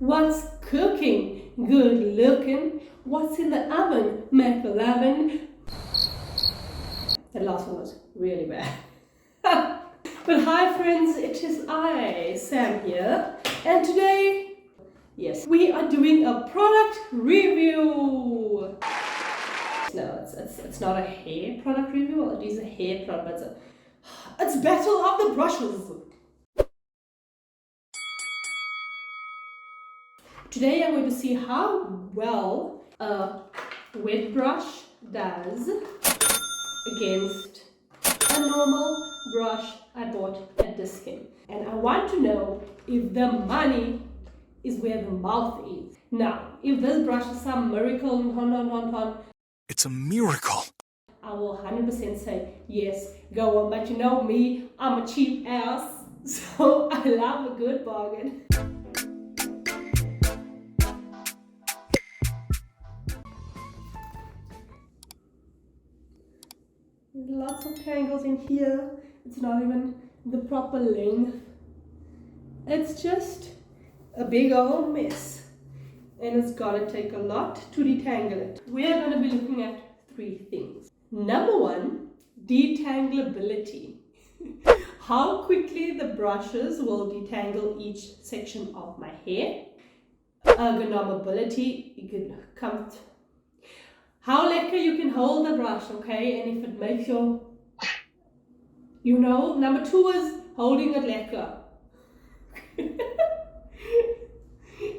What's cooking? Good looking. What's in the oven? McLovin. That last one was really bad. But hi friends, it is I, Sam here, and today, yes, we are doing a product review. No, it's not a hair product review. Well, it is a hair product, but it's Battle of the Brushes. Today I'm going to see how well a wet brush does against a normal brush I bought at Discount. And I want to know if the money is where the mouth is. Now, if this brush is some miracle, it's a miracle. I will 100% say yes, go on. But you know me, I'm a cheap ass, so I love a good bargain. There's lots of tangles in here. It's not even the proper length. It's just a big old mess. And it's gonna take a lot to detangle it. We're gonna be looking at 3 things. Number 1, detangleability. How quickly the brushes will detangle each section of my hair. Ergonomic, you can come how lekker you can hold the brush, okay? And if it makes your, number 2 is holding it lekker.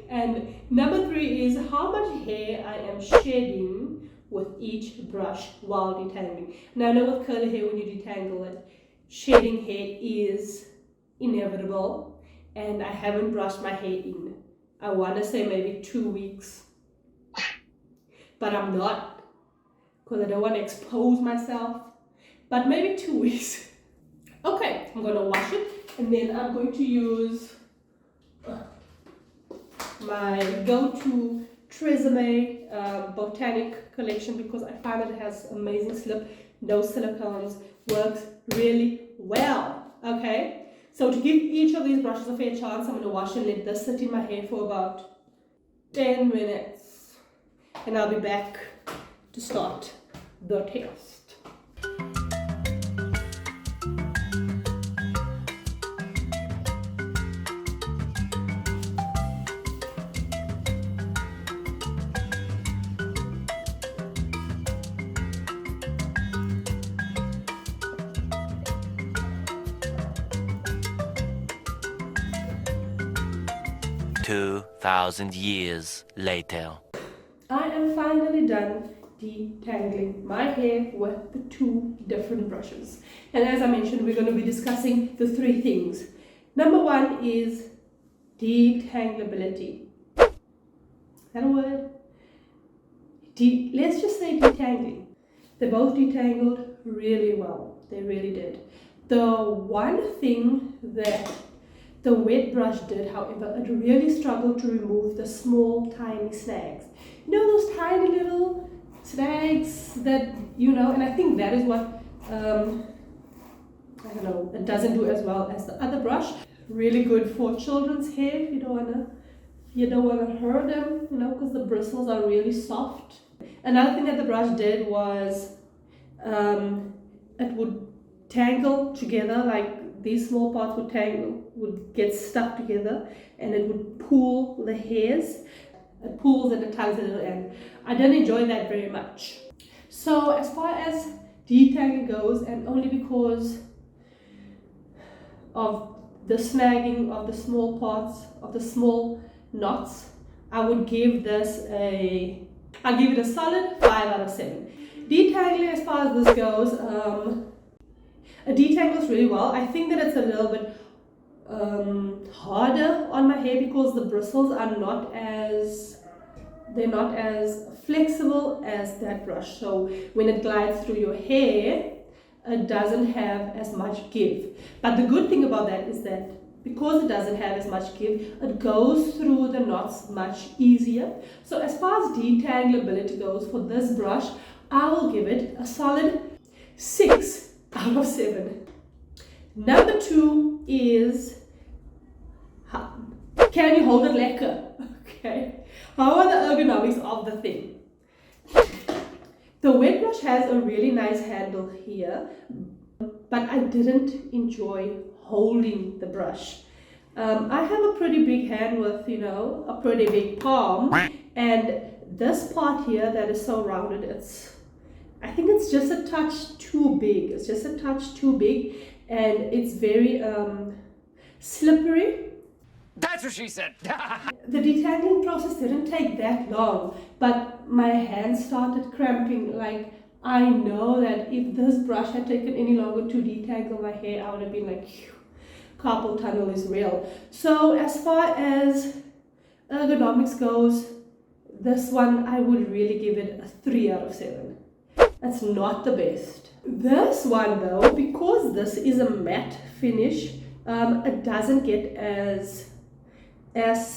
And number 3 is how much hair I am shedding with each brush while detangling. Now I know with curly hair when you detangle it, shedding hair is inevitable, and I haven't brushed my hair in, I want to say maybe 2 weeks. But I'm not, because I don't want to expose myself, but maybe 2 weeks. Okay, I'm going to wash it, and then I'm going to use my go-to Tresemme Botanic collection because I find that it has amazing slip, no silicones, works really well. Okay, so to give each of these brushes a fair chance, I'm going to wash and let this sit in my hair for about 10 minutes, and I'll be back to start the test. "2,000 years later. I am finally done detangling my hair with the 2 different brushes. And as I mentioned, we're going to be discussing the 3 things. Number 1 is detangleability. Is that a word? Let's just say detangling. They both detangled really well. They really did. The one thing that the wet brush did, however, it really struggled to remove the small, tiny snags. You know those tiny little snags that, and I think that is what, it doesn't do as well as the other brush. Really good for children's hair if you don't wanna hurt them, because the bristles are really soft. Another thing that the brush did was, it would tangle together, like these small parts would get stuck together, and it would pull the hairs. It pulls and it tugs a little, and I don't enjoy that very much. So as far as detangling goes, and only because of the snagging of the small parts, of the small knots, I would give this I'll give it a solid 5 out of 7. Detangling, as far as this goes, it detangles really well. I think that it's a little bit harder on my hair because the bristles are not as flexible as that brush. So when it glides through your hair, it doesn't have as much give. But the good thing about that is that because it doesn't have as much give, it goes through the knots much easier. So as far as detangleability goes for this brush, I will give it a solid 6 out of 7. Number 2 is, can you hold it lekker? Okay, how are the ergonomics of the thing? The wet brush has a really nice handle here, but I didn't enjoy holding the brush. I have a pretty big hand with, a pretty big palm, and this part here that is so rounded, I think it's just a touch too big. It's just a touch too big, and it's very slippery. That's what she said. The detangling process didn't take that long, but my hands started cramping. Like, I know that if this brush had taken any longer to detangle my hair, I would have been like, phew, carpal tunnel is real. So as far as ergonomics goes, this one I would really give it a 3 out of 7. That's not the best. This one though, because this is a matte finish, it doesn't get as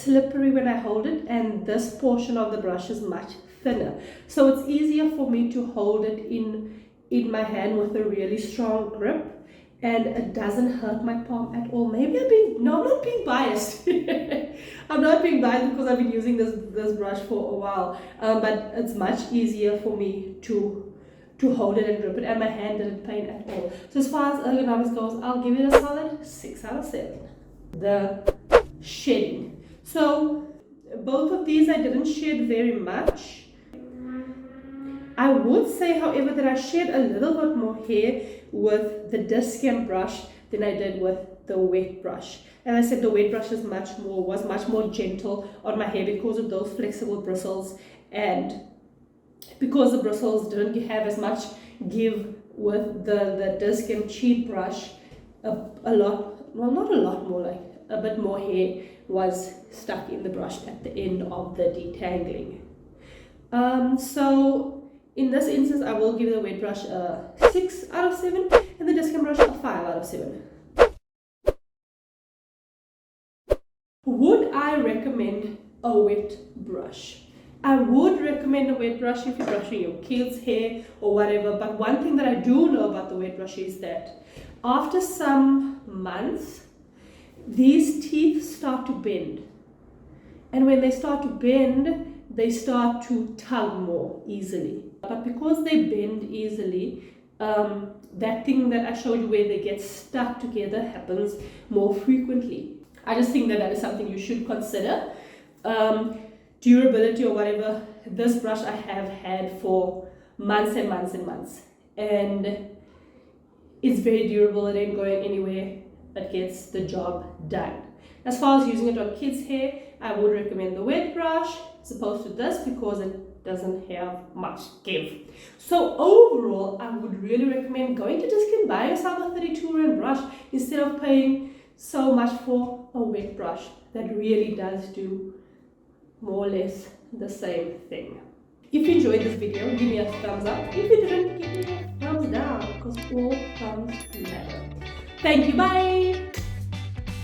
slippery when I hold it, and this portion of the brush is much thinner, so it's easier for me to hold it in my hand with a really strong grip, and it doesn't hurt my palm at all. Maybe I'm not being biased. I'm not being biased because I've been using this brush for a while, but it's much easier for me to hold it and grip it, and my hand didn't pain at all. So as far as ergonomics goes, I'll give it a solid 6 out of 7. The shedding. So both of these I didn't shed very much. I would say, however, that I shed a little bit more hair with the disc and brush than I did with the wet brush. And I said the wet brush was much more gentle on my hair because of those flexible bristles, and because the bristles didn't have as much give with the disc and cheat brush, a bit more hair was stuck in the brush at the end of the detangling. So in this instance, I will give the wet brush a 6 out of 7 and the disc and brush a 5 out of 7. Would I recommend a wet brush? I would recommend a wet brush if you're brushing your kids' hair or whatever, but one thing that I do know about the wet brush is that after some months, these teeth start to bend. And when they start to bend, they start to tug more easily. But because they bend easily, that thing that I showed you where they get stuck together happens more frequently. I just think that is something you should consider. Durability or whatever, this brush I have had for months and months and months, and it's very durable. It ain't going anywhere. It gets the job done. As far as using it on kids' hair, I would recommend the wet brush as opposed to this because it doesn't have much give. So overall, I would really recommend going to Disc and buy yourself a 32 rand brush instead of paying so much for a wet brush that really does do more or less the same thing. If you enjoyed this video, give me a thumbs up. If you didn't, give me a thumbs down because all thumbs matter. Thank you, bye!